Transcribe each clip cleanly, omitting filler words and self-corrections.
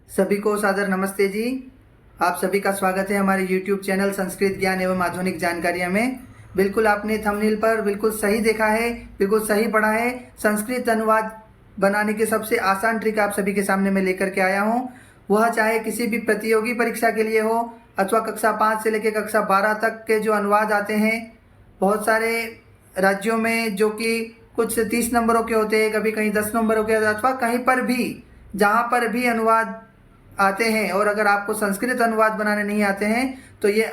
सभी को सादर नमस्ते जी। आप सभी का स्वागत है हमारे YouTube चैनल संस्कृत ज्ञान एवं आधुनिक जानकारियाँ में। बिल्कुल आपने थंबनेल पर बिल्कुल सही देखा है, बिल्कुल सही पढ़ा है। संस्कृत अनुवाद बनाने के सबसे आसान ट्रिक आप सभी के सामने मैं लेकर के आया हूँ। वह चाहे किसी भी प्रतियोगी परीक्षा के लिए हो अथवा कक्षा 5 से लेकर कक्षा 12 तक के जो अनुवाद आते हैं बहुत सारे राज्यों में, जो कि कुछ 30 नंबरों के होते हैं, कभी कहीं 10 नंबरों के, अथवा कहीं पर भी जहाँ पर भी अनुवाद आते हैं। और अगर आपको संस्कृत अनुवाद बनाने नहीं आते हैं तो ये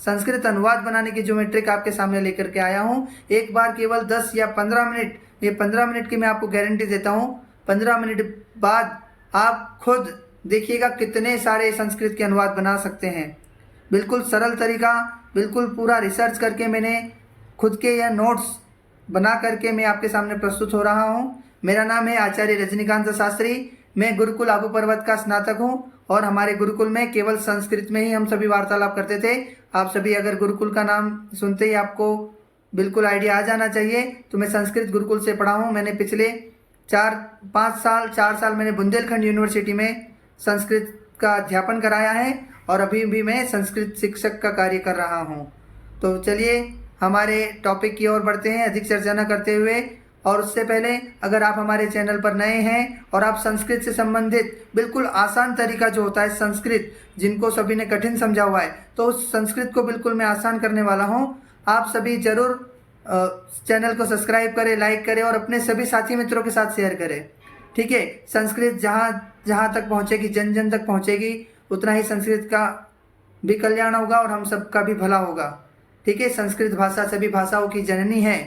संस्कृत अनुवाद बनाने की जो मैं ट्रिक आपके सामने लेकर के आया हूँ, एक बार केवल 10 या 15 मिनट, ये 15 मिनट की मैं आपको गारंटी देता हूँ, 15 मिनट बाद आप खुद देखिएगा कितने सारे संस्कृत के अनुवाद बना सकते हैं। बिल्कुल सरल तरीका, बिल्कुल पूरा रिसर्च करके मैंने खुद के यह नोट्स बना करके मैं आपके सामने प्रस्तुत हो रहा हूँ। मेरा नाम है आचार्य रजनीकांत शास्त्री। मैं गुरुकुल आबू पर्वत का स्नातक हूँ और हमारे गुरुकुल में केवल संस्कृत में ही हम सभी वार्तालाप करते थे। आप सभी अगर गुरुकुल का नाम सुनते ही आपको बिल्कुल आइडिया आ जाना चाहिए, तो मैं संस्कृत गुरुकुल से पढ़ा हूँ। मैंने पिछले 4 साल मैंने बुंदेलखंड यूनिवर्सिटी में संस्कृत का अध्यापन कराया है और अभी भी मैं संस्कृत शिक्षक का कार्य कर रहा हूँ। तो चलिए हमारे टॉपिक की ओर बढ़ते हैं अधिक चर्चा न करते हुए। और उससे पहले अगर आप हमारे चैनल पर नए हैं और आप संस्कृत से संबंधित बिल्कुल आसान तरीका जो होता है संस्कृत, जिनको सभी ने कठिन समझा हुआ है, तो उस संस्कृत को बिल्कुल मैं आसान करने वाला हूं। आप सभी जरूर चैनल को सब्सक्राइब करें, लाइक करें और अपने सभी साथी मित्रों के साथ शेयर करें। ठीक है, संस्कृत जहाँ तक पहुँचेगी, जन जन तक पहुँचेगी, उतना ही संस्कृत का भी कल्याण होगा और हम सबका भी भला होगा। ठीक है, संस्कृत भाषा सभी भाषाओं की जननी है।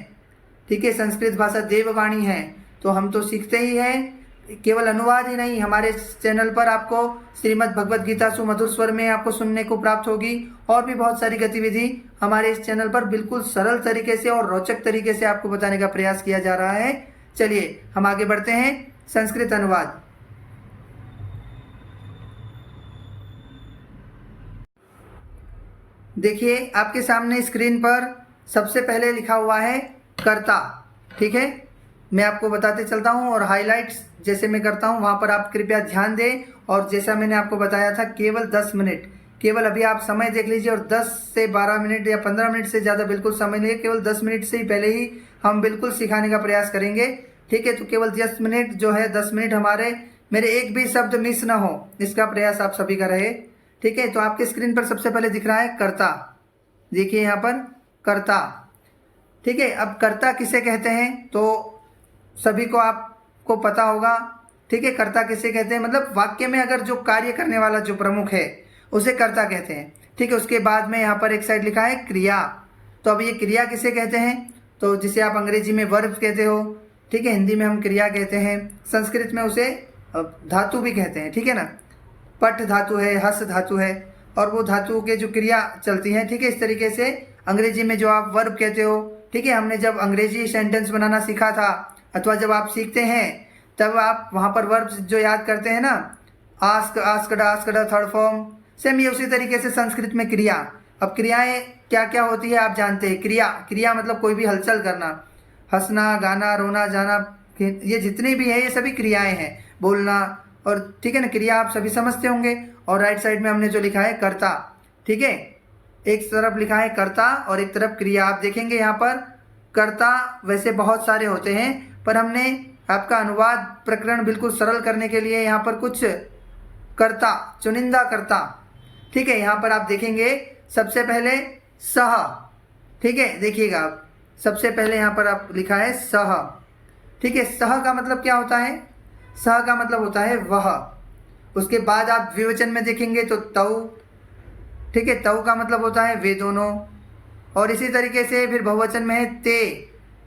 ठीक है, संस्कृत भाषा देववाणी है, तो हम तो सीखते ही हैं। केवल अनुवाद ही नहीं, हमारे चैनल पर आपको श्रीमद् भगवद गीता सुमधुर स्वर में आपको सुनने को प्राप्त होगी और भी बहुत सारी गतिविधि हमारे इस चैनल पर बिल्कुल सरल तरीके से और रोचक तरीके से आपको बताने का प्रयास किया जा रहा है। चलिए हम आगे बढ़ते हैं। संस्कृत अनुवाद, देखिए आपके सामने स्क्रीन पर सबसे पहले लिखा हुआ है कर्ता। ठीक है, मैं आपको बताते चलता हूं और हाइलाइट्स जैसे मैं करता हूं वहां पर आप कृपया ध्यान दें। और जैसा मैंने आपको बताया था, केवल 10 मिनट, केवल अभी आप समय देख लीजिए और 10 से 12 मिनट या 15 मिनट से ज़्यादा बिल्कुल समय नहीं, केवल 10 मिनट से ही पहले ही हम बिल्कुल सिखाने का प्रयास करेंगे। ठीक है, तो केवल 10 मिनट जो है, 10 मिनट मेरे एक भी शब्द मिस ना हो, इसका प्रयास आप सभी का रहे। ठीक है, तो आपके स्क्रीन पर सबसे पहले दिख रहा है कर्ता। देखिए यहाँ पर कर्ता। ठीक है, अब कर्ता किसे कहते हैं तो सभी को आपको पता होगा। ठीक है, कर्ता किसे कहते हैं, मतलब वाक्य में अगर जो कार्य करने वाला जो प्रमुख है उसे कर्ता कहते हैं। ठीक है, उसके बाद में यहाँ पर एक साइड लिखा है क्रिया। तो अब ये क्रिया किसे कहते हैं, तो जिसे आप अंग्रेजी में वर्ब कहते हो, ठीक है, हिंदी में हम क्रिया कहते हैं, संस्कृत में उसे धातु भी कहते हैं। ठीक है ना, पट धातु है, हस धातु है और वो धातु के जो क्रिया चलती है। ठीक है, इस तरीके से अंग्रेजी में जो आप वर्ब कहते हो। ठीक है, हमने जब अंग्रेजी सेंटेंस बनाना सीखा था अथवा जब आप सीखते हैं तब आप वहाँ पर वर्ब जो याद करते हैं ना, ask, asked, asked, third form, same ये उसी तरीके से संस्कृत में क्रिया। अब क्रियाएं क्या क्या होती है आप जानते हैं। क्रिया मतलब कोई भी हलचल करना, हंसना, गाना, रोना, जाना, ये जितनी भी है ये सभी क्रियाएं हैं, बोलना। और ठीक है ना, क्रिया आप सभी समझते होंगे। और राइट साइड में हमने जो लिखा है कर्ता। ठीक है, एक तरफ लिखा है कर्ता और एक तरफ क्रिया। आप देखेंगे यहाँ पर कर्ता वैसे बहुत सारे होते हैं, पर हमने आपका अनुवाद प्रकरण बिल्कुल सरल करने के लिए यहाँ पर कुछ कर्ता, चुनिंदा कर्ता। ठीक है, यहाँ पर आप देखेंगे सबसे पहले सह। ठीक है, देखिएगा आप सबसे पहले यहाँ पर आप लिखा है सह। ठीक है, सह का मतलब क्या होता है, सह का मतलब होता है वह। उसके बाद आप द्विवचन में देखेंगे तो तऊ। ठीक है, तऊ का मतलब होता है वे दोनों। और इसी तरीके से फिर बहुवचन में है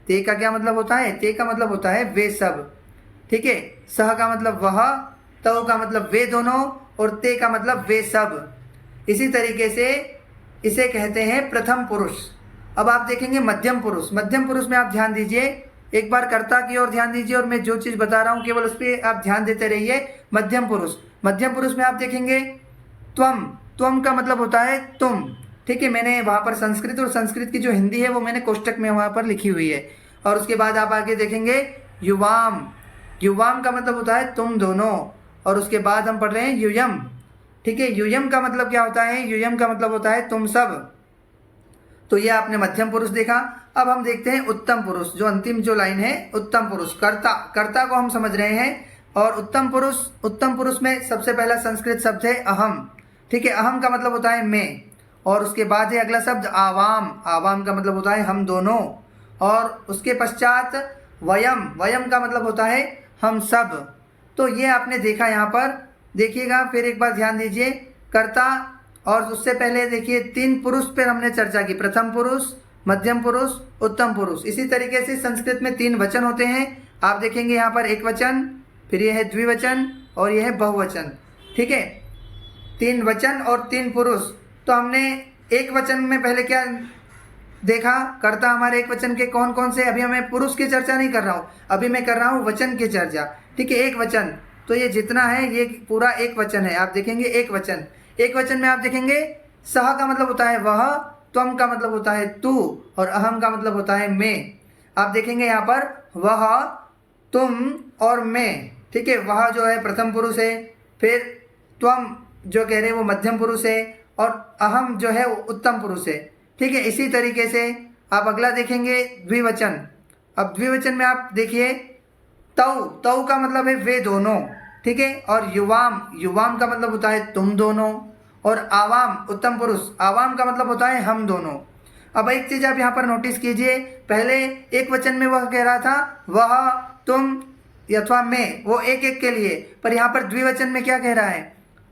ते का क्या मतलब होता है, ते का मतलब होता है वे सब। ठीक है, सह का मतलब वह, तऊ का मतलब वे दोनों और ते का मतलब वे सब। इसी तरीके से इसे कहते हैं प्रथम पुरुष। अब आप देखेंगे मध्यम पुरुष। मध्यम पुरुष में आप ध्यान दीजिए, एक बार कर्ता की ओर ध्यान दीजिए और मैं जो चीज़ बता रहा हूँ केवल उस पर आप ध्यान देते रहिए। मध्यम पुरुष में आप देखेंगे त्वम का मतलब होता है तुम। ठीक है, मैंने वहाँ पर संस्कृत और संस्कृत की जो हिंदी है वो मैंने कोष्टक में वहाँ पर लिखी हुई है। और उसके बाद आप आगे देखेंगे युवाम का मतलब होता है तुम दोनों। और उसके बाद हम पढ़ रहे हैं यूयम। ठीक है, यूयम का मतलब क्या होता है? यूयम का मतलब होता है तुम सब। तो ये आपने मध्यम पुरुष देखा। अब हम देखते हैं उत्तम पुरुष, जो अंतिम जो लाइन है उत्तम पुरुष, कर्ता। कर्ता को हम समझ रहे हैं। और उत्तम पुरुष में सबसे पहला संस्कृत शब्द है अहम। ठीक है, अहम का मतलब होता है मैं। और उसके बाद है अगला शब्द आवाम। आवाम का मतलब होता है हम दोनों। और उसके पश्चात वयम। वयम का मतलब होता है हम सब। तो ये आपने देखा यहाँ पर। देखिएगा फिर एक बार ध्यान दीजिए, कर्ता। और उससे पहले देखिए 3 पुरुष पर हमने चर्चा की, प्रथम पुरुष, मध्यम पुरुष, उत्तम पुरुष। इसी तरीके से संस्कृत में 3 वचन होते हैं। आप देखेंगे यहाँ पर एक वचन, फिर यह है द्विवचन और यह है बहुवचन। ठीक है, 3 वचन और 3 पुरुष। तो हमने एक वचन में पहले क्या देखा? कर्ता हमारे एक वचन के कौन कौन से? अभी मैं पुरुष की चर्चा नहीं कर रहा हूँ, अभी मैं कर रहा हूँ वचन की चर्चा। ठीक है, एक वचन। तो ये जितना है ये पूरा एक वचन है। आप देखेंगे एक वचन। एक वचन में आप देखेंगे सह का मतलब होता है वह, त्वम का मतलब होता है तू, और अहम का मतलब होता है मैं। आप देखेंगे यहाँ पर वह, तुम और मैं। ठीक है, वह जो है प्रथम पुरुष है, फिर त्वम जो कह रहे हैं वो मध्यम पुरुष है, और अहम जो है वो उत्तम पुरुष है। ठीक है, इसी तरीके से आप अगला देखेंगे द्विवचन। अब द्विवचन में आप देखिए तौ। तौ का मतलब है वे दोनों। ठीक है, और युवाम। युवाम का मतलब होता है तुम दोनों। और आवाम, उत्तम पुरुष, आवाम का मतलब होता है हम दोनों। अब एक चीज आप यहाँ पर नोटिस कीजिए, पहले एक वचन में वह कह रहा था वह, तुम अथवा मैं, वो एक एक के लिए। पर यहाँ पर द्विवचन में क्या कह रहा है?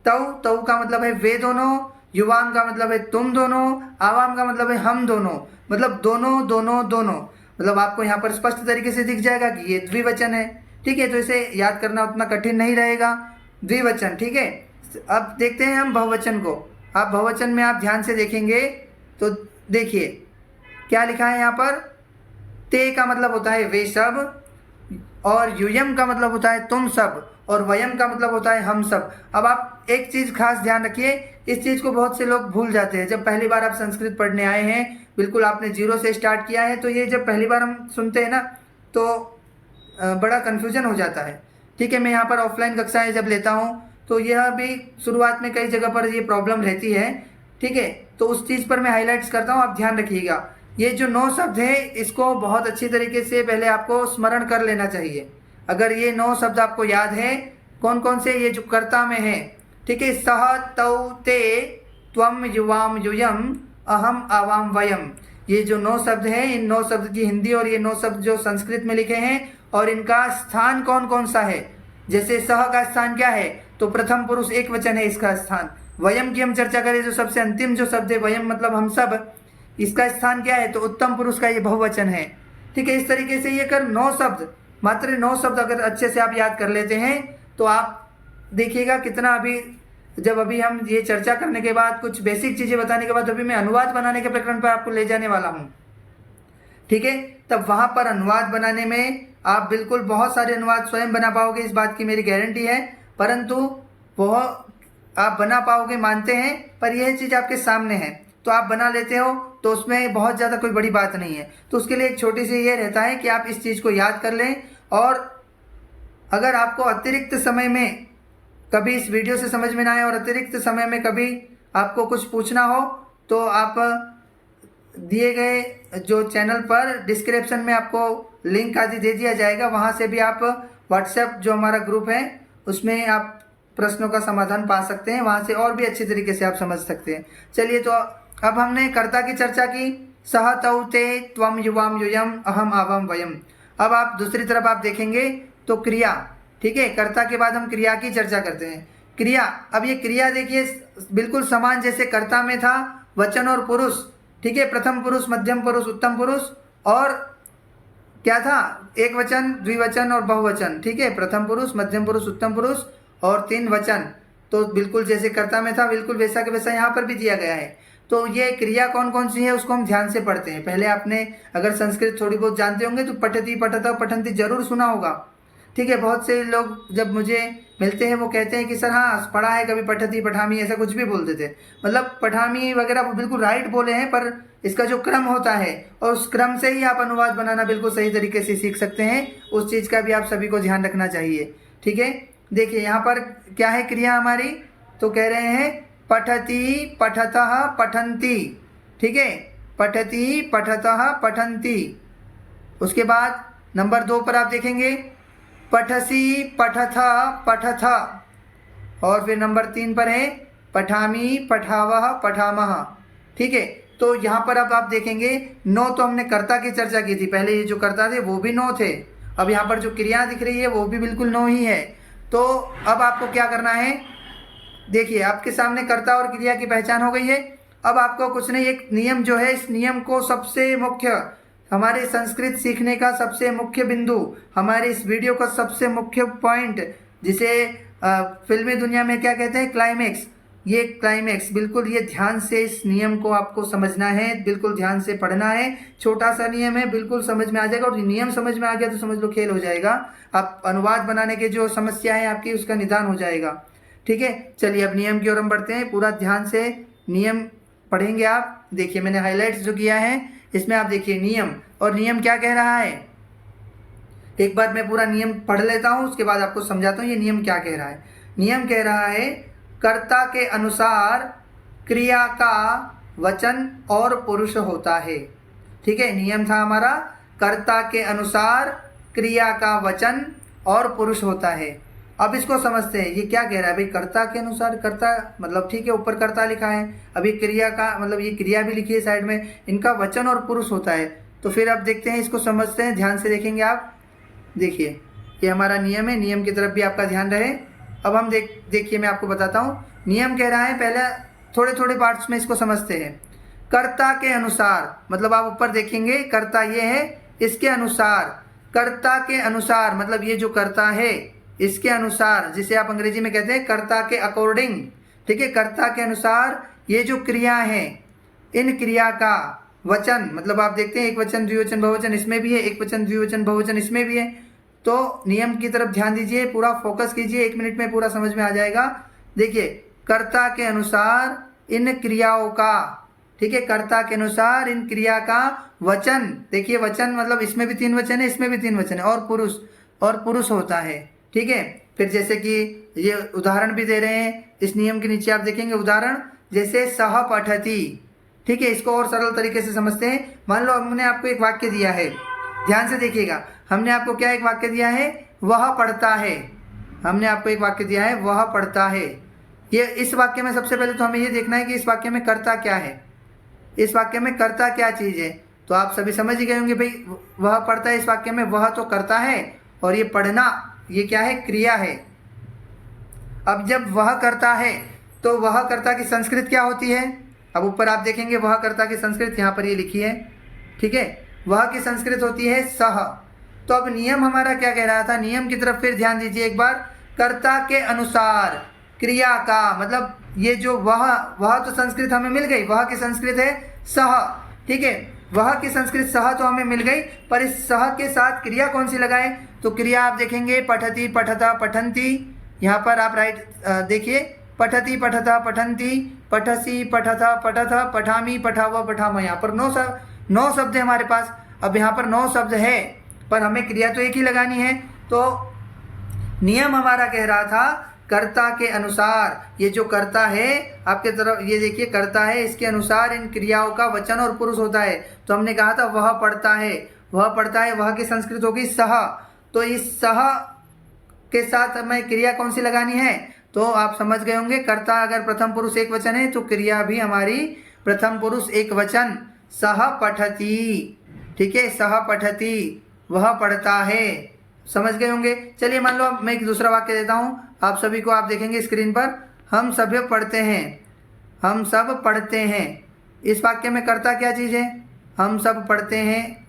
तौ। तौ का मतलब है वे दोनों, युवाम का मतलब है तुम दोनों, आवाम का मतलब है हम दोनों। मतलब दोनों दोनों दोनों। मतलब आपको यहाँ पर स्पष्ट तरीके से दिख जाएगा कि ये द्विवचन है। ठीक है, तो इसे याद करना उतना कठिन नहीं रहेगा, द्विवचन। ठीक है, अब देखते हैं हम बहुवचन को। आप बहुवचन में आप ध्यान से देखेंगे तो देखिए क्या लिखा है यहाँ पर। ते का मतलब होता है वे सब, और यूयम का मतलब होता है तुम सब, और वयम का मतलब होता है हम सब। अब आप एक चीज खास ध्यान रखिए, इस चीज को बहुत से लोग भूल जाते हैं। जब पहली बार आप संस्कृत पढ़ने आए हैं, बिल्कुल आपने 0 से स्टार्ट किया है, तो ये जब पहली बार हम सुनते हैं ना तो बड़ा कन्फ्यूजन हो जाता है। ठीक है, मैं यहाँ पर ऑफलाइन कक्षाएं जब लेता हूँ तो यह भी शुरुआत में कई जगह पर ये प्रॉब्लम रहती है। ठीक है, तो उस चीज़ पर मैं हाईलाइट्स करता हूँ, आप ध्यान रखिएगा। ये जो 9 शब्द है इसको बहुत अच्छी तरीके से पहले आपको स्मरण कर लेना चाहिए। अगर ये 9 शब्द आपको याद है, कौन कौन से, ये जो कर्ता में है। ठीक है, सह, तौ, ते, त्वम, युवाम, यूयम, अहम, आवाम, वयम। ये जो 9 शब्द हैं, इन 9 शब्द की हिंदी और ये 9 शब्द जो संस्कृत में लिखे हैं, और इनका स्थान कौन कौन सा है। जैसे सह का स्थान क्या है? तो प्रथम पुरुष एक वचन है इसका स्थान। वयम की हम चर्चा करें, जो सबसे अंतिम जो शब्द है वयम मतलब हम सब, इसका स्थान क्या है? तो उत्तम पुरुष का ये बहुवचन है। ठीक है, इस तरीके से ये कर 9 शब्द, मात्र 9 शब्द अगर अच्छे से आप याद कर लेते हैं तो आप देखिएगा कितना अभी हम ये चर्चा करने के बाद, कुछ बेसिक चीजें बताने के बाद, अभी मैं अनुवाद बनाने के प्रकरण पर आपको ले जाने वाला हूँ। ठीक है, तब वहां पर अनुवाद बनाने में आप बिल्कुल बहुत सारे अनुवाद स्वयं बना पाओगे, इस बात की मेरी गारंटी है। परंतु वह आप बना पाओगे मानते हैं, पर यह चीज़ आपके सामने है तो आप बना लेते हो, तो उसमें बहुत ज़्यादा कोई बड़ी बात नहीं है। तो उसके लिए एक छोटी सी ये रहता है कि आप इस चीज़ को याद कर लें। और अगर आपको अतिरिक्त समय में कभी इस वीडियो से समझ में ना आए और अतिरिक्त समय में कभी आपको कुछ पूछना हो, तो आप दिए गए जो चैनल पर डिस्क्रिप्शन में आपको लिंक आदि दे दिया जाएगा, वहाँ से भी आप व्हाट्सएप जो हमारा ग्रुप है उसमें आप प्रश्नों का समाधान पा सकते हैं, वहाँ से और भी अच्छी तरीके से आप समझ सकते हैं। चलिए, तो अब हमने कर्ता की चर्चा की, सह, तौ, ते, त्वम, युवाम, यूयम, अहम, आवाम, वयम। अब आप दूसरी तरफ आप देखेंगे तो क्रिया। ठीक है, कर्ता के बाद हम क्रिया की चर्चा करते हैं। क्रिया, अब ये क्रिया देखिए बिल्कुल समान जैसे कर्ता में था वचन और पुरुष। ठीक है, प्रथम पुरुष, मध्यम पुरुष, उत्तम पुरुष, और क्या था? एक वचन, द्विवचन और बहुवचन। ठीक है, प्रथम पुरुष, मध्यम पुरुष, उत्तम पुरुष और 3 वचन। तो बिल्कुल जैसे कर्ता में था बिल्कुल वैसा के वैसा यहाँ पर भी दिया गया है। तो ये क्रिया कौन कौन सी है उसको हम ध्यान से पढ़ते हैं। पहले आपने अगर संस्कृत थोड़ी बहुत जानते होंगे तो पठती, पठता, पठंती जरूर सुना होगा। ठीक है, बहुत से लोग जब मुझे मिलते हैं वो कहते हैं कि सर हाँ पढ़ा है कभी, पठती, पठामी, ऐसा कुछ भी बोलते थे। मतलब पठामी वगैरह वो बिल्कुल राइट बोले हैं, पर इसका जो क्रम होता है और उस क्रम से ही आप अनुवाद बनाना बिल्कुल सही तरीके से सीख सकते हैं। उस चीज़ का भी आप सभी को ध्यान रखना चाहिए। ठीक है, देखिए यहाँ पर क्या है क्रिया हमारी, तो कह रहे हैं पठति पठतः पठन्ति, ठीक है, पठति पठतः पठन्ति। उसके बाद नंबर 2 पर आप देखेंगे पठसी पठथ पठथ, और फिर नंबर 3 पर है पठामी पठावह पठामह, ठीक है। तो यहाँ पर अब आप देखेंगे नो, तो हमने कर्ता की चर्चा की थी पहले, ये जो कर्ता थे वो भी नो थे, अब यहाँ पर जो क्रिया दिख रही है वो भी बिल्कुल नो ही है। तो अब आपको क्या करना है, देखिए आपके सामने कर्ता और क्रिया की पहचान हो गई है। अब आपको कुछ नहीं, एक नियम जो है, इस नियम को सबसे मुख्य, हमारे संस्कृत सीखने का सबसे मुख्य बिंदु, हमारे इस वीडियो का सबसे मुख्य पॉइंट, जिसे फिल्मी दुनिया में क्या कहते हैं, क्लाइमेक्स, ये क्लाइमेक्स, बिल्कुल ये ध्यान से इस नियम को आपको समझना है, बिल्कुल ध्यान से पढ़ना है। छोटा सा नियम है, बिल्कुल समझ में आ जाएगा, और नियम समझ में आ गया तो समझ लो खेल हो जाएगा। आप अनुवाद बनाने के जो समस्या है आपकी, उसका निदान हो जाएगा, ठीक है। चलिए अब नियम की ओर हम बढ़ते हैं, पूरा ध्यान से नियम पढ़ेंगे आप। देखिए मैंने हाईलाइट्स जो किया है इसमें आप देखिए नियम, और नियम क्या कह रहा है, एक बार मैं पूरा नियम पढ़ लेता हूं, उसके बाद आपको समझाता हूं ये नियम क्या कह रहा है। नियम कह रहा है कर्ता के अनुसार क्रिया का वचन और पुरुष होता है, ठीक है। नियम था हमारा कर्ता के अनुसार क्रिया का वचन और पुरुष होता है। अब इसको समझते हैं, ये क्या कह रहा है भाई, कर्ता के अनुसार, कर्ता मतलब ठीक है, ऊपर कर्ता लिखा है, अभी क्रिया का मतलब ये क्रिया भी लिखी है साइड में, इनका वचन और पुरुष होता है। तो फिर अब देखते हैं, इसको समझते हैं, ध्यान से देखेंगे आप। देखिए ये हमारा नियम है, नियम की तरफ भी आपका ध्यान रहे। अब हम देखिए मैं आपको बताता हूँ, नियम कह रहा है, पहले थोड़े थोड़े पार्ट्स में इसको समझते हैं। कर्ता के अनुसार मतलब आप ऊपर देखेंगे, कर्ता ये है, इसके अनुसार, कर्ता के अनुसार मतलब ये जो कर्ता है इसके अनुसार, जिसे आप अंग्रेजी में कहते हैं कर्ता के अकॉर्डिंग, ठीक है। कर्ता के अनुसार ये जो क्रिया है, इन क्रिया का वचन मतलब आप देखते हैं एक वचन द्विवचन बहुवचन इसमें भी है, एक वचन द्विवचन बहुवचन इसमें भी है। तो नियम की तरफ ध्यान दीजिए, पूरा फोकस कीजिए, 1 मिनट में पूरा समझ में आ जाएगा। देखिए कर्ता के अनुसार इन क्रियाओं का, ठीक है, कर्ता के अनुसार इन क्रिया का वचन, देखिए वचन मतलब इसमें भी 3 वचन है, इसमें भी 3 वचन है, और पुरुष होता है, ठीक है। फिर जैसे कि ये उदाहरण भी दे रहे हैं, इस नियम के नीचे आप देखेंगे उदाहरण, जैसे सह पठति, ठीक है। इसको और सरल तरीके से समझते हैं। मान लो हमने आपको एक वाक्य दिया है, ध्यान से देखिएगा, हमने आपको क्या एक वाक्य दिया है, वह पढ़ता है, हमने आपको एक वाक्य दिया है, वह पढ़ता है। ये इस वाक्य में सबसे पहले तो हमें ये देखना है कि इस वाक्य में कर्ता क्या है, इस वाक्य में कर्ता क्या चीज है। तो आप सभी समझ ही गए होंगे भाई, वह पढ़ता है, इस वाक्य में वह तो कर्ता है, और ये पढ़ना ये क्या है, क्रिया है। अब जब वह कर्ता है तो वह कर्ता की संस्कृत क्या होती है, अब ऊपर आप देखेंगे वह कर्ता की संस्कृत यहाँ पर ये लिखी है, ठीक है, वह की संस्कृत होती है सह। तो अब नियम हमारा क्या कह रहा था, नियम की तरफ फिर ध्यान दीजिए एक बार, कर्ता के अनुसार क्रिया का मतलब ये जो वह तो संस्कृत हमें मिल गई, वह की संस्कृत है सह, ठीक है, वह की संस्कृत सह तो हमें मिल गई, पर इस सह के साथ क्रिया कौन सी लगाए, तो क्रिया आप देखेंगे पठति पठता पठन्ति, यहाँ पर आप राइट देखिए, पठति पठता पठन्ति, पठसी पठता पठथ, पठामी पठाव पठाम, यहाँ पर 9 शब्द है हमारे पास। अब यहाँ पर 9 शब्द है, पर हमें क्रिया तो एक ही लगानी है। तो नियम हमारा कह रहा था कर्ता के अनुसार, ये जो कर्ता है आपके तरफ ये देखिए कर्ता है, इसके अनुसार इन क्रियाओं का वचन और पुरुष होता है। तो हमने कहा था वह पढ़ता है, वह पढ़ता है, वह की संस्कृत होगी सह। तो इस सह के साथ हमें क्रिया कौन सी लगानी है, तो आप समझ गए होंगे, कर्ता अगर प्रथम पुरुष एक वचन है तो क्रिया भी हमारी प्रथम पुरुष एक वचन, सह पठति, ठीक है, सह पठति, वह पढ़ता है, समझ गए होंगे। चलिए मान लो मैं एक दूसरा वाक्य देता हूँ आप सभी को, आप देखेंगे स्क्रीन पर, हम सभी पढ़ते हैं, हम सब पढ़ते हैं। इस वाक्य में कर्ता क्या चीज़ है, हम सब पढ़ते हैं।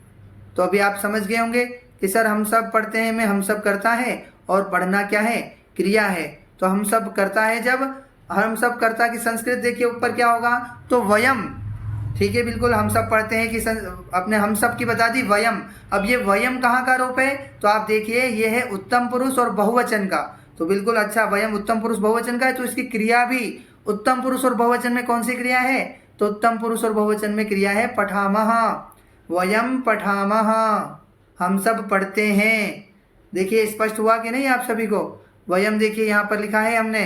तो अभी आप समझ गए होंगे कि सर हम सब पढ़ते हैं में हम सब करता है, और पढ़ना क्या है, क्रिया है। तो हम सब करता है, जब हम सब कर्ता की संस्कृत देखिए ऊपर क्या होगा, तो वयम, ठीक है, बिल्कुल हम सब पढ़ते हैं कि अपने हम सब की बता दी वयम। अब ये वयम कहाँ का रूप है, तो आप देखिए ये है उत्तम पुरुष और बहुवचन का। तो बिल्कुल अच्छा, वयम उत्तम पुरुष बहुवचन का है, तो इसकी क्रिया भी उत्तम पुरुष और बहुवचन में कौन सी क्रिया है, तो उत्तम पुरुष और बहुवचन में क्रिया है पठामह, वयम पठामह, हम सब पढ़ते हैं। देखिए स्पष्ट हुआ कि नहीं आप सभी को, वयम देखिए यहाँ पर लिखा है हमने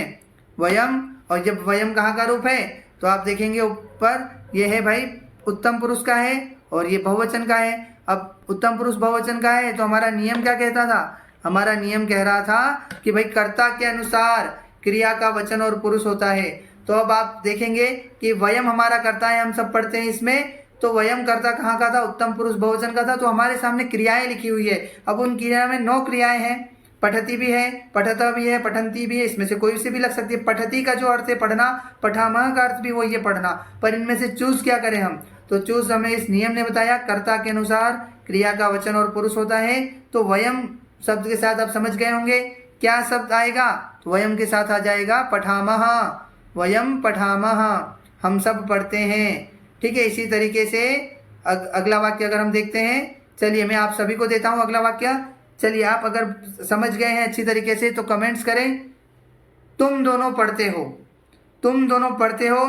वयम, और जब वयम कहाँ का रूप है तो आप देखेंगे ऊपर ये है भाई उत्तम पुरुष का है और ये बहुवचन का है। अब उत्तम पुरुष बहुवचन का है तो हमारा नियम क्या कहता था, हमारा नियम कह रहा था कि भाई कर्ता के अनुसार क्रिया का वचन और पुरुष होता है। तो अब आप देखेंगे कि वयम हमारा कर्ता है, हम सब पढ़ते हैं इसमें, तो वयम कर्ता कहाँ का था, उत्तम पुरुष बहुवचन का था। तो हमारे सामने क्रियाएं लिखी हुई है। अब उन क्रिया में 9 क्रियाएं हैं, पठती भी है, पठता भी है, पठंती भी है, इसमें से कोई से भी लग सकती है। पठती का जो अर्थ है पढ़ना, पठामह का अर्थ भी वही है पढ़ना, पर इनमें से चूज क्या करें हम, तो चूज हमें इस नियम ने बताया कर्ता के अनुसार क्रिया का वचन और पुरुष होता है। तो वयम शब्द के साथ आप समझ गए होंगे क्या शब्द आएगा, तो वयम के साथ आ जाएगा पठामह, वयम पठामह, हम सब पढ़ते हैं। ठीक है, इसी तरीके से अगला वाक्य अगर हम देखते हैं, चलिए मैं आप सभी को देता हूं अगला वाक्य। चलिए आप अगर समझ गए हैं अच्छी तरीके से तो कमेंट्स करें। तुम दोनों पढ़ते हो, तुम दोनों पढ़ते हो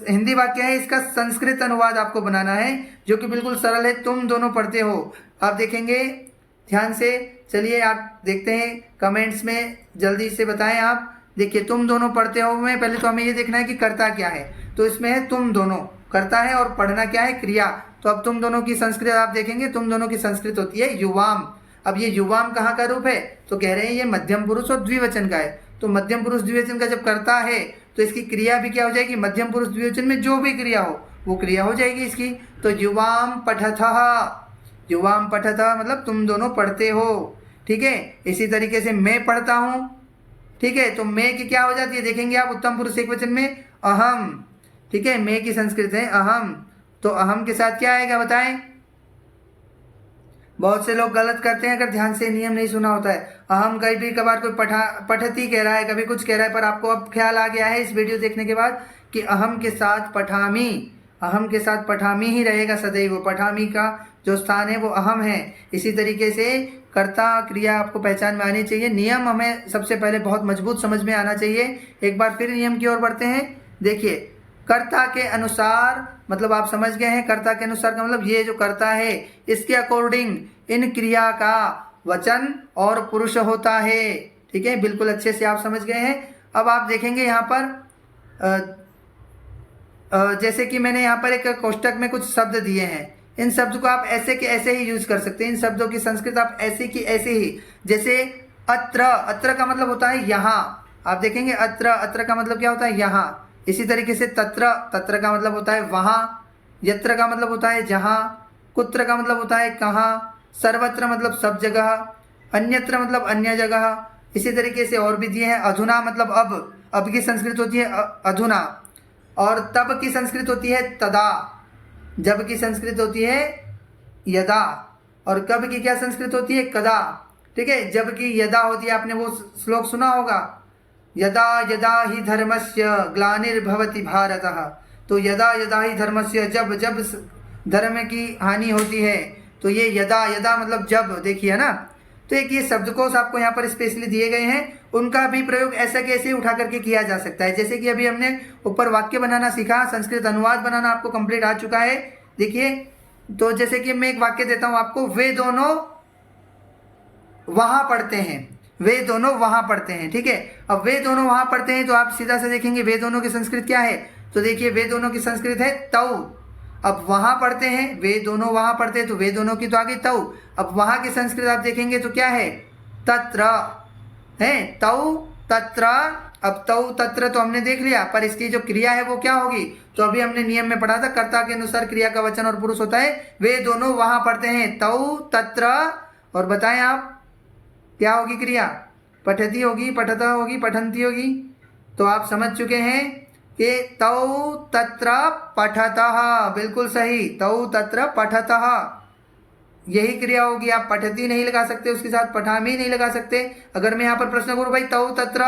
हिंदी वाक्य है, इसका संस्कृत अनुवाद आपको बनाना है जो कि बिल्कुल सरल है। तुम दोनों पढ़ते हो, आप देखेंगे ध्यान से। चलिए आप देखते हैं कमेंट्स में, जल्दी से बताएं आप। देखिए तुम दोनों पढ़ते हो में पहले तो हमें ये देखना है कि कर्ता क्या है, तो इसमें है तुम दोनों, कर्ता है और पढ़ना क्या है, क्रिया। तो अब तुम दोनों की संस्कृत आप देखेंगे, तुम दोनों की संस्कृत होती है युवाम। अब ये युवाम कहाँ का रूप है, तो कह रहे हैं ये मध्यम पुरुष और द्विवचन का है। तो मध्यम पुरुष द्विवचन का जब करता है तो इसकी क्रिया भी क्या हो जाएगी, मध्यम पुरुष द्विवचन में जो भी क्रिया हो वो क्रिया हो जाएगी इसकी। तो युवाम पठतः, युवाम पठतः मतलब तुम दोनों पढ़ते हो। ठीक है, इसी तरीके से मैं पढ़ता हूँ। ठीक है, तो मैं की क्या हो जाती है, देखेंगे आप उत्तम पुरुष एक वचन में अहम। ठीक है, मैं की संस्कृत है अहम, तो अहम के साथ क्या आएगा बताएं। बहुत से लोग गलत करते हैं अगर ध्यान से नियम नहीं सुना होता है। अहम कहीं भी कभार कोई पठती कह रहा है, कभी कुछ कह रहा है, पर आपको अब ख्याल आ गया है इस वीडियो देखने के बाद कि अहम के साथ पठामी, अहम के साथ पठामी ही रहेगा सदैव। पठामी का जो स्थान है वो अहम है। इसी तरीके से कर्ता क्रिया आपको पहचान में आनी चाहिए। नियम हमें सबसे पहले बहुत मजबूत समझ में आना चाहिए। एक बार फिर नियम की ओर बढ़ते हैं। देखिए कर्ता के अनुसार मतलब आप समझ गए हैं, कर्ता के अनुसार का मतलब ये जो कर्ता है इसके अकॉर्डिंग इन क्रिया का वचन और पुरुष होता है। ठीक है, बिल्कुल अच्छे से आप समझ गए हैं। अब आप देखेंगे यहाँ पर जैसे कि मैंने यहाँ पर एक कोष्टक में कुछ शब्द दिए हैं, इन शब्द को आप ऐसे के ऐसे ही यूज कर सकते हैं। इन शब्दों की संस्कृत आप ऐसे की ऐसे ही, जैसे अत्र, अत्र का मतलब होता है यहाँ, आप देखेंगे अत्र, अत्र का मतलब क्या होता है यहाँ। इसी तरीके से तत्र, तत्र का मतलब होता है वहाँ, यत्र का मतलब होता है जहाँ, कुत्र का मतलब होता है कहाँ, सर्वत्र मतलब सब जगह, अन्यत्र मतलब अन्य जगह। इसी तरीके से और भी दिए हैं। अधुना मतलब अब की संस्कृत होती है अधुना, और तब की संस्कृत होती है तदा, जब की संस्कृत होती है यदा, और कब की क्या संस्कृत होती है कदा। ठीक है, जब की यदा होती है, आपने वो श्लोक सुना होगा, यदा यदा ही धर्मस्य ग्लानिर्भवति भारतः। तो यदा यदा ही धर्मस्य, जब जब धर्म की हानि होती है, तो ये यदा, यदा मतलब जब, देखिए ना। तो एक ये शब्दकोश आपको यहाँ पर स्पेशली दिए गए हैं, उनका भी प्रयोग ऐसा कैसे उठा करके किया जा सकता है। जैसे कि अभी हमने ऊपर वाक्य बनाना सीखा, संस्कृत अनुवाद बनाना आपको कंप्लीट आ चुका है। देखिए तो जैसे कि मैं एक वाक्य देता हूँ आपको, वे दोनों वहां पढ़ते हैं, वे दोनों वहां पढ़ते हैं। ठीक है, अब वे दोनों वहां पढ़ते हैं तो आप सीधा से देखेंगे वे दोनों की संस्कृत क्या है, तो देखिए वे दोनों की संस्कृत है तौ। अब वहां पढ़ते हैं, वे दोनों वहां पढ़ते हैं, तो वे दोनों की तो आगे तौ। अब वहां की संस्कृत आप देखेंगे तो क्या है, तत्र है, तौ तत्र। अब तौ तत्र तो हमने देख लिया, पर इसकी जो क्रिया है वो क्या होगी, तो अभी हमने नियम में पढ़ा था कर्ता के अनुसार क्रिया का वचन और पुरुष होता है। वे दोनों वहां पढ़ते हैं, तौ तत्र। और बताएं आप क्या होगी क्रिया, पठती होगी, पठता होगी, पठंती होगी। तो आप समझ चुके हैं कि तौ तत्र पठतः, बिल्कुल सही, तौ तत्र पठतः यही क्रिया होगी। आप पठती नहीं लगा सकते, उसके साथ पठामी नहीं लगा सकते। अगर मैं यहाँ पर प्रश्न करूँ भाई तौ तत्र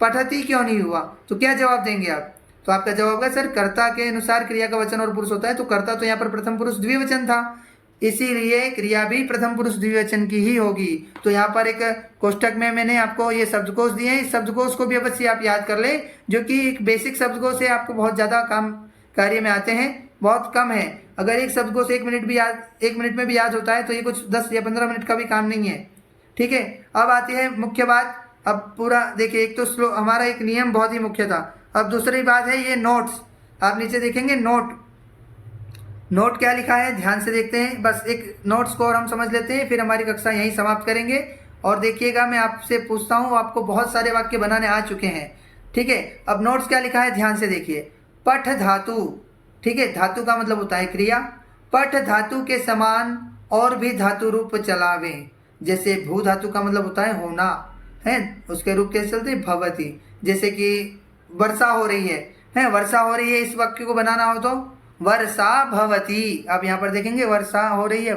पठती क्यों नहीं हुआ, तो क्या जवाब देंगे आप, तो आपका जवाब है सर कर्ता के अनुसार क्रिया का वचन और पुरुष होता है। तो कर्ता तो यहाँ पर प्रथम पुरुष द्विवचन था, इसीलिए क्रिया भी प्रथम पुरुष द्विवचन की ही होगी। तो यहाँ पर एक कोष्टक में मैंने आपको ये शब्दकोश दिए हैं, इस शब्दकोश को भी अवश्य आप याद कर ले, जो कि एक बेसिक शब्दकोश है, आपको बहुत ज़्यादा काम कार्य में आते हैं, बहुत कम है। अगर एक शब्दकोश 1 मिनट में भी याद होता है तो ये कुछ 10 या 15 मिनट का भी काम नहीं है। ठीक है, अब आती है मुख्य बात। अब पूरा देखिए, एक तो स्लो हमारा एक नियम बहुत ही मुख्य था। अब दूसरी बात है ये नोट्स, आप नीचे देखेंगे नोट क्या लिखा है, ध्यान से देखते हैं। बस एक नोट्स को और हम समझ लेते हैं, फिर हमारी कक्षा यहीं समाप्त करेंगे। और देखिएगा, मैं आपसे पूछता हूँ, आपको बहुत सारे वाक्य बनाने आ चुके हैं, ठीक है। अब नोट्स क्या लिखा है, ध्यान से देखिए। पठ धातु, ठीक है, धातु का मतलब होता है क्रिया। पठ धातु के समान और भी धातु रूप चलावे, जैसे भू धातु का मतलब होता है होना, है, उसके रूप कैसे चलते, भवती। जैसे कि वर्षा हो रही है, वर्षा हो रही है, इस वाक्य को बनाना हो तो वर्षा भवती। आप यहाँ पर देखेंगे वर्षा हो रही है,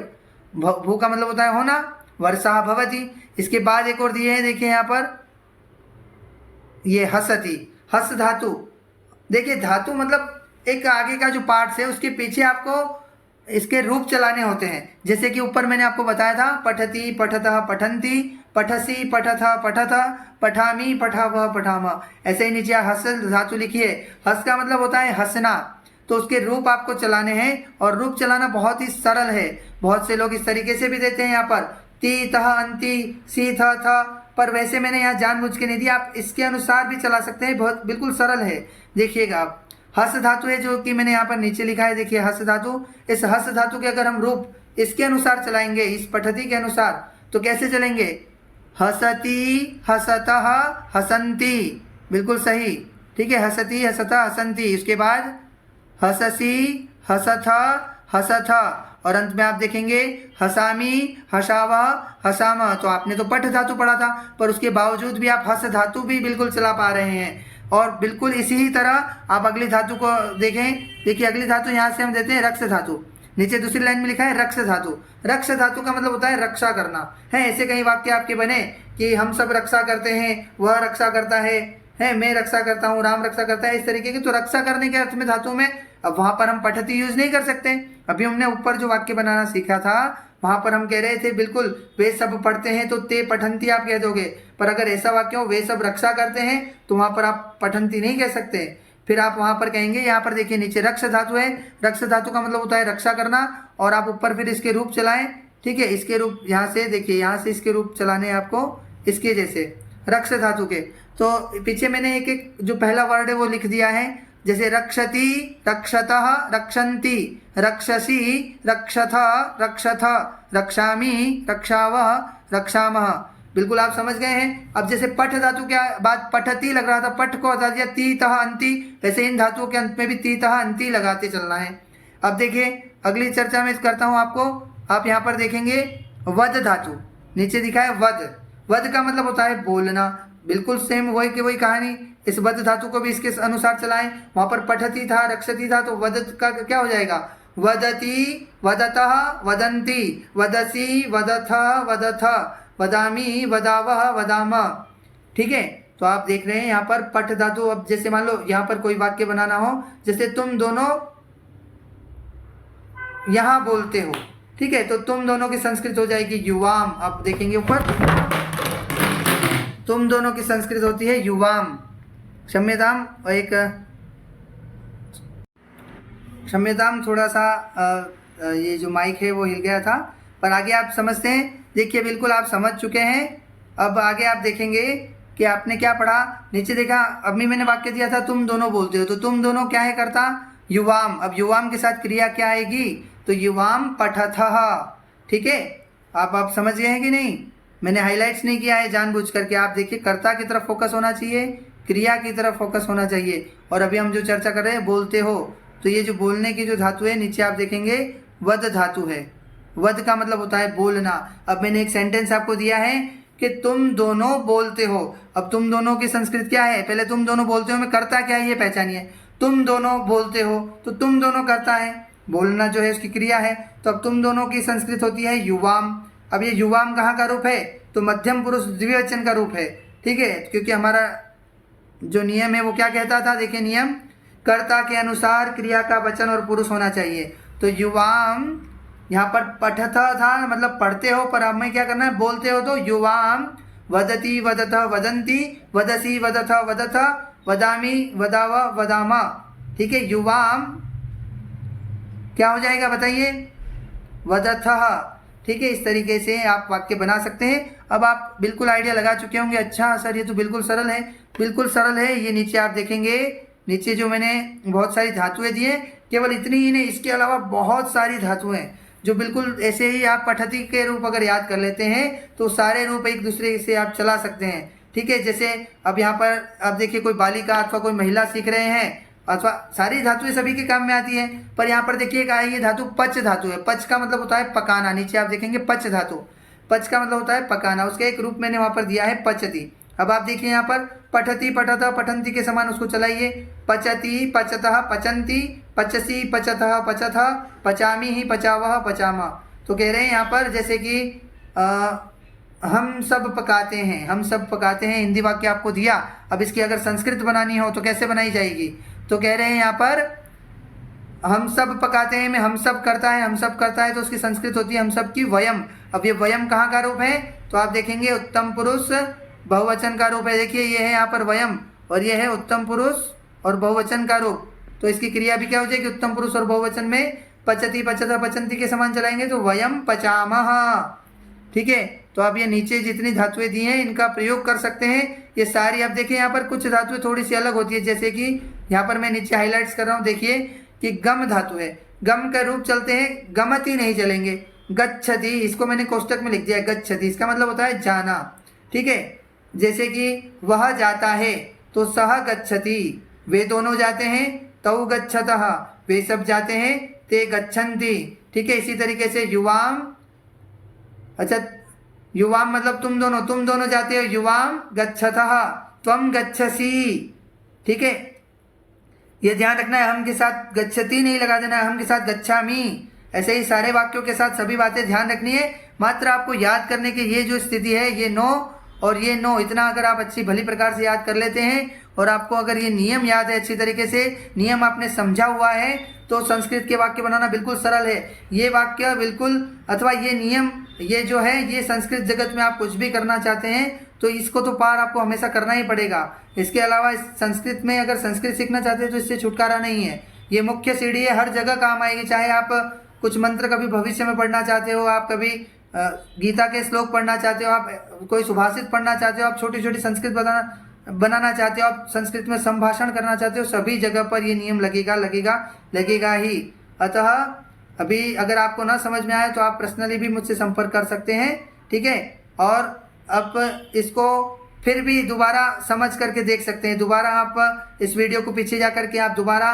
भू का मतलब होता है होना, वर्षा भवती। इसके बाद एक और दिए हैं, देखिए यहाँ पर ये हसती, हस धातु। देखिए धातु मतलब एक आगे का जो पार्ट है, उसके पीछे आपको इसके रूप चलाने होते हैं। जैसे कि ऊपर मैंने आपको बताया था, पठती, पठतः, पठन्ति, पठसी, पठथ, पठथ, पठामी, पठावः, पठामः। ऐसे ही नीचे हस धातु लिखिए। हस का मतलब होता है हंसना, तो उसके रूप आपको चलाने हैं, और रूप चलाना बहुत ही सरल है। बहुत से लोग इस तरीके से भी देते हैं यहाँ पर, ती, तह, अंति, सी, थ, थ, पर वैसे मैंने यहाँ जानबूझ के नहीं दिया, आप इसके अनुसार भी चला सकते हैं, बहुत बिल्कुल सरल है। देखिएगा आप, हस धातु है जो कि मैंने यहाँ पर नीचे लिखा है, देखिए हस धातु। इस हस धातु के अगर हम रूप इसके अनुसार चलाएंगे, इस पठती के अनुसार, तो कैसे चलेंगे, हसती, हसतः, हसंती, बिल्कुल सही, ठीक है, हसती, हसतः, हसंती। उसके बाद हससी, हसथ, हसथ, और अंत में आप देखेंगे हसामी, हसावा, हसामा। तो आपने तो पठ धातु पढ़ा था, पर उसके बावजूद भी आप हस धातु भी बिल्कुल चला पा रहे हैं। और बिल्कुल इसी ही तरह आप अगली धातु को देखें। देखिए अगली धातु यहाँ से हम देते हैं रक्ष धातु। नीचे दूसरी लाइन में लिखा है रक्ष धातु। रक्ष धातु का मतलब होता है रक्षा करना, है। ऐसे कई वाक्य आपके बने कि हम सब रक्षा करते हैं, वह रक्षा करता है, मैं रक्षा करता हूँ, राम रक्षा करता है, इस तरीके की। तो रक्षा करने के अर्थ में धातु में, अब वहां पर हम पठती यूज नहीं कर सकते। अभी हमने ऊपर जो वाक्य बनाना सीखा था, वहां पर हम कह रहे थे बिल्कुल वे सब पढ़ते हैं तो ते पठंती आप कह दोगे, पर अगर ऐसा वाक्य हो वे सब रक्षा करते हैं, तो वहां पर आप पठंती नहीं कह सकते। फिर आप वहां पर कहेंगे, यहाँ पर देखिए नीचे रक्ष धातु है, रक्ष धातु का मतलब होता है रक्षा करना, और आप ऊपर फिर इसके रूप चलाएं, ठीक है। इसके रूप यहाँ से देखिए, यहाँ से इसके रूप चलाने आपको इसके जैसे रक्ष धातु के। तो पीछे मैंने एक एक जो पहला वर्ड है वो लिख दिया है, जैसे रक्षति, रक्षतः, रक्षन्ति, रक्षसी, रक्षथ, रक्षथ, रक्षामि, रक्षावः, रक्षामः। बिल्कुल आप समझ गए हैं। अब जैसे पठ धातु के बाद पठती लग रहा था, पठ को हटा दिया, ती, तह, अंति, वैसे इन धातुओं के अंत में भी ती, तह, अंति लगाते चलना है। अब देखिए अगली चर्चा में करता हूं आपको। आप यहाँ पर देखेंगे वद धातु, नीचे दिखा है वद। वद का मतलब होता है बोलना, बिल्कुल सेम वही की वही कहानी। इस वद धातु को भी इसके अनुसार चलाएं। वहां पर पठती था, रक्षती था, तो वद का क्या हो जाएगा, वदती, वदतः, वदन्ति, वदसी, वदथ, वदथ, वदामी, वदावह, वदामा, ठीक है। तो आप देख रहे हैं यहाँ पर पठ धातु। अब जैसे मान लो यहाँ पर कोई वाक्य बनाना हो, जैसे तुम दोनों यहाँ बोलते हो, ठीक है, तो तुम दोनों की संस्कृत हो जाएगी युवाम। आप देखेंगे ऊपर, तुम दोनों की संस्कृत होती है युवाम। क्षम्यताम, एक क्षम्यताम, थोड़ा सा ये जो माइक है वो हिल गया था, पर आगे आप समझते हैं। देखिए बिल्कुल आप समझ चुके हैं। अब आगे आप देखेंगे कि आपने क्या पढ़ा। नीचे देखा, अभी मैंने वाक्य दिया था तुम दोनों बोलते हो, तो तुम दोनों क्या है करता, युवाम। अब युवाम के साथ क्रिया क्या आएगी, तो युवाम पठथः, ठीक है। आप समझ गए हैं कि नहीं, मैंने हाईलाइट्स नहीं किया है जानबूझ करके। आप देखिए कर्ता की तरफ फोकस होना चाहिए, क्रिया की तरफ फोकस होना चाहिए। और अभी हम जो चर्चा कर रहे हैं बोलते हो, तो ये जो बोलने की जो धातु है, नीचे आप देखेंगे वद धातु है। वद का मतलब होता है बोलना। अब मैंने एक सेंटेंस आपको दिया है कि तुम दोनों बोलते हो। अब तुम दोनों की संस्कृत क्या है, पहले तुम दोनों बोलते हो में करता क्या है ये पहचानिए। तुम दोनों बोलते हो, तो तुम दोनों करता है, बोलना जो है उसकी क्रिया है। तो अब तुम दोनों की संस्कृत होती है युवाम। अब ये युवाम कहाँ का रूप है, तो मध्यम पुरुष द्विवचन का रूप है, ठीक है। क्योंकि हमारा जो नियम है वो क्या कहता था, देखिए नियम, कर्ता के अनुसार क्रिया का वचन और पुरुष होना चाहिए। तो युवाम, यहाँ पर पठथ था मतलब पढ़ते हो, पर हमें क्या करना है, बोलते हो। तो युवाम वदती, वदथ, वदंती, वदसी, वदथ, वदथ, वदामी, वदाव, वदामा, ठीक है। युवाम क्या हो जाएगा बताइए, वदथ, ठीक है। इस तरीके से आप वाक्य बना सकते हैं। अब आप बिल्कुल आइडिया लगा चुके होंगे, अच्छा सर ये तो बिल्कुल सरल है। बिल्कुल सरल है। ये नीचे आप देखेंगे, नीचे जो मैंने बहुत सारी धातुएं दी है, केवल इतनी ही नहीं, इसके अलावा बहुत सारी धातुएं जो बिल्कुल ऐसे ही आप पद्धति के रूप अगर याद कर लेते हैं तो सारे रूप एक दूसरे से आप चला सकते हैं। ठीक है, जैसे अब यहाँ पर अब देखिए कोई बालिका अथवा कोई महिला सीख रहे हैं, अथवा सारी धातुएं सभी के काम में आती है, पर यहाँ पर देखिए ये धातु पच धातु है। पच का मतलब होता है पकाना। नीचे आप देखेंगे पच धातु, पच का मतलब होता है पकाना। उसका एक रूप मैंने वहां पर दिया है पचती। अब आप देखिए यहाँ पर पठती पठतः पठंती के समान उसको चलाइए। पचती पचतः पचंती पचसी पचतः पचथः पचामी ही पचावह पचामा। तो कह रहे हैं यहाँ पर जैसे कि हम सब पकाते हैं, हम सब पकाते हैं, हिंदी वाक्य आपको दिया। अब इसकी अगर संस्कृत बनानी हो तो कैसे बनाई जाएगी? तो कह रहे हैं यहाँ पर हम सब पकाते हैं में हम सब करता है, हम सब करता है, तो उसकी संस्कृत होती है हम सब की वयम। अब ये वयम कहाँ का रूप है? तो आप देखेंगे उत्तम पुरुष बहुवचन का रूप है। देखिए ये है यहाँ पर वयम और ये है उत्तम पुरुष और बहुवचन का रूप। तो इसकी क्रिया भी क्या हो जाएगी? उत्तम पुरुष और बहुवचन में पचती पचतः पचंती के समान चलाएंगे तो वयम पचामः। ठीक है, तो आप ये नीचे जितनी धातुएं दी हैं इनका प्रयोग कर सकते हैं। ये सारी आप देखिए यहाँ पर कुछ धातुएं थोड़ी सी अलग होती है, जैसे कि यहाँ पर मैं नीचे हाईलाइट्स कर रहा हूँ। देखिए कि गम धातु है, गम का रूप चलते हैं, गमति नहीं चलेंगे, गच्छति। इसको मैंने कोष्टक में लिख दिया है गच्छति, इसका मतलब होता है जाना। ठीक है, जैसे कि वह जाता है तो सह गच्छति, वे दोनों जाते हैं, तौ गच्छतः, वे सब जाते हैं, ते गच्छन्ति। ठीक है, इसी तरीके से युवाम, अच्छा युवाम मतलब तुम दोनों जाते हो, युवाम गच्छतः त्वम गच्छसि। ठीक है, ये ध्यान रखना है, हम के साथ गच्छति नहीं लगा देना है, हम के साथ गच्छामि। ऐसे ही सारे वाक्यों के साथ सभी बातें ध्यान रखनी है। मात्र आपको याद करने की ये जो स्थिति है, ये नो और ये नो, इतना अगर आप अच्छी भली प्रकार से याद कर लेते हैं और आपको अगर ये नियम याद है अच्छी तरीके से, नियम आपने समझा हुआ है, तो संस्कृत के वाक्य बनाना बिल्कुल सरल है। ये वाक्य बिल्कुल अथवा ये नियम ये जो है ये संस्कृत जगत में आप कुछ भी करना चाहते हैं तो इसको तो पार आपको हमेशा करना ही पड़ेगा। इसके अलावा इस संस्कृत में अगर संस्कृत सीखना चाहते हैं तो इससे छुटकारा नहीं है। ये मुख्य सीढ़ी है, हर जगह काम आएगी। चाहे आप कुछ मंत्र कभी भविष्य में पढ़ना चाहते हो, आप कभी गीता के श्लोक पढ़ना चाहते हो, आप कोई सुभाषित पढ़ना चाहते हो, आप छोटी छोटी संस्कृत बनाना चाहते हो, आप संस्कृत में संभाषण करना चाहते हो, सभी जगह पर ये नियम लगेगा ही। अतः अभी अगर आपको ना समझ में आए तो आप पर्सनली भी मुझसे संपर्क कर सकते हैं। ठीक है, और अब इसको फिर भी दोबारा समझ करके देख सकते हैं। दोबारा आप इस वीडियो को पीछे जा करके आप दोबारा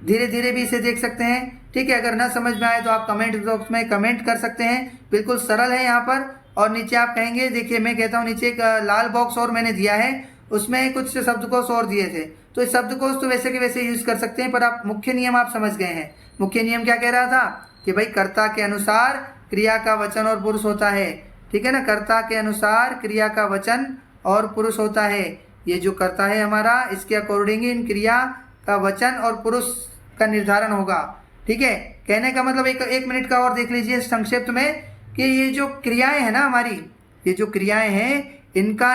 धीरे धीरे भी इसे देख सकते हैं। ठीक है, अगर ना समझ में आए तो आप कमेंट बॉक्स में कमेंट कर सकते हैं। बिल्कुल सरल है यहाँ पर। और नीचे आप कहेंगे, देखिए मैं कहता हूँ नीचे एक लाल बॉक्स और मैंने दिया है, उसमें कुछ शब्दकोश और दिए थे, तो इस शब्दकोश तो वैसे के वैसे यूज कर सकते हैं, पर आप मुख्य नियम आप समझ गए हैं। मुख्य नियम क्या कह रहा था कि भाई कर्ता के अनुसार क्रिया का वचन और पुरुष होता है। ठीक है ना, कर्ता के अनुसार क्रिया का वचन और पुरुष होता है। ये जो कर्ता है हमारा, इसके अकॉर्डिंग इन क्रिया का वचन और पुरुष का निर्धारण होगा। ठीक है, कहने का मतलब एक मिनट का और देख लीजिए संक्षिप्त में कि ये जो क्रियाएं हैं ना हमारी, ये जो क्रियाएं हैं इनका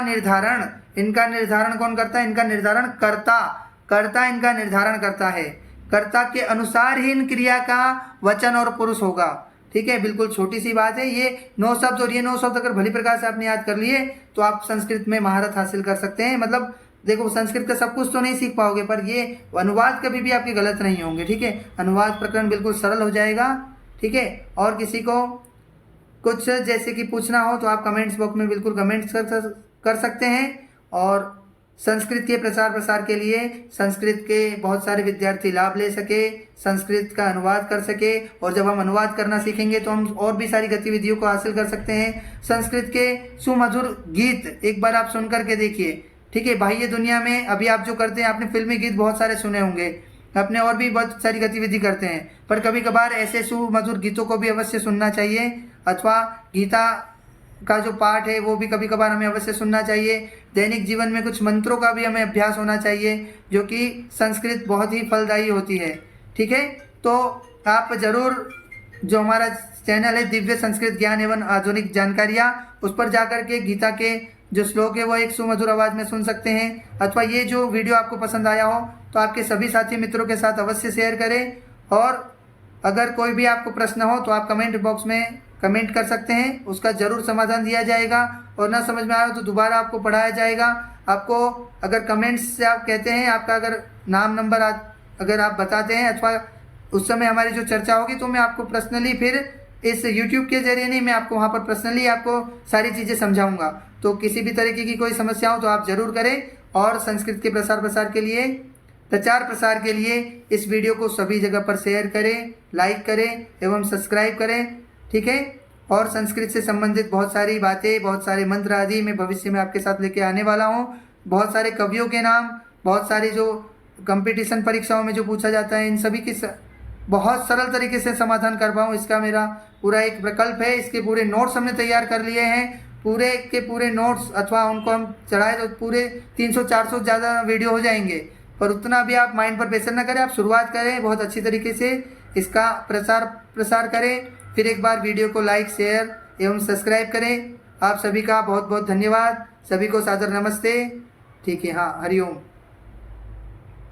निर्धारण कौन करता है? इनका निर्धारण कर्ता इनका निर्धारण करता है। कर्ता के अनुसार ही इन क्रिया का वचन और पुरुष होगा। ठीक है, बिल्कुल छोटी सी बात है। ये 9 शब्द और ये 9 शब्द अगर भली प्रकार से आपने याद कर लिए तो आप संस्कृत में महारत हासिल कर सकते हैं। मतलब देखो, संस्कृत का सब कुछ तो नहीं सीख पाओगे, पर ये अनुवाद कभी भी आपके गलत नहीं होंगे। ठीक है, अनुवाद प्रकरण बिल्कुल सरल हो जाएगा। ठीक है, और किसी को कुछ जैसे कि पूछना हो तो आप कमेंट्स बॉक्स में बिल्कुल कमेंट्स कर सकते हैं। और संस्कृत के प्रचार प्रसार के लिए संस्कृत के बहुत सारे विद्यार्थी लाभ ले सके, संस्कृत का अनुवाद कर सके, और जब हम अनुवाद करना सीखेंगे तो हम और भी सारी गतिविधियों को हासिल कर सकते हैं। संस्कृत के सुमधुर गीत एक बार आप सुन करके देखिए। ठीक है, बाह्य दुनिया में अभी आप जो करते हैं, आपने फिल्मी गीत बहुत सारे सुने होंगे, अपने और भी बहुत सारी गतिविधि करते हैं, पर कभी कभार ऐसे सुमधुर गीतों को भी अवश्य सुनना चाहिए, अथवा गीता का जो पाठ है वो भी कभी कभार हमें अवश्य सुनना चाहिए। दैनिक जीवन में कुछ मंत्रों का भी हमें अभ्यास होना चाहिए, जो कि संस्कृत बहुत ही फलदायी होती है। ठीक है, तो आप जरूर जो हमारा चैनल है दिव्य संस्कृत ज्ञान एवं आधुनिक जानकारियाँ, उस पर जाकर के गीता के जो श्लोक है वो एक सुमधुर आवाज में सुन सकते हैं। अथवा ये जो वीडियो आपको पसंद आया हो तो आपके सभी साथी मित्रों के साथ अवश्य शेयर करें। और अगर कोई भी आपको प्रश्न हो तो आप कमेंट बॉक्स में कमेंट कर सकते हैं, उसका ज़रूर समाधान दिया जाएगा। और ना समझ में आया तो दोबारा आपको पढ़ाया जाएगा। आपको अगर कमेंट्स से आप कहते हैं, आपका अगर नाम नंबर अगर आप बताते हैं अथवा उस समय हमारी जो चर्चा होगी तो मैं आपको पर्सनली फिर इस YouTube के जरिए नहीं, मैं आपको वहाँ पर पर्सनली आपको सारी चीज़ें समझाऊंगा। तो किसी भी तरीके की कोई समस्या हो तो आप ज़रूर करें। और संस्कृत के प्रसार के लिए, प्रचार प्रसार के लिए इस वीडियो को सभी जगह पर शेयर करें, लाइक करें एवं सब्सक्राइब करें, ठीक है। और संस्कृत से संबंधित बहुत सारी बातें, बहुत सारे मंत्र आदि मैं भविष्य में आपके साथ लेके आने वाला हूँ। बहुत सारे कवियों के नाम, बहुत सारे जो कंपटीशन परीक्षाओं में जो पूछा जाता है, इन सभी की बहुत सरल तरीके से समाधान कर पाऊँ, इसका मेरा पूरा एक प्रकल्प है। इसके पूरे नोट्स हमने तैयार कर लिए हैं, पूरे के पूरे नोट्स, अथवा उनको हम चढ़ाए तो पूरे 300-400 ज़्यादा वीडियो हो जाएंगे। पर उतना भी आप माइंड पर प्रेशर ना करें, आप शुरुआत करें, बहुत अच्छी तरीके से इसका प्रसार करें। फिर एक बार वीडियो को लाइक, शेयर एवं सब्सक्राइब करें। आप सभी का बहुत बहुत धन्यवाद। सभी को सादर नमस्ते। ठीक है, हाँ, हरिओम।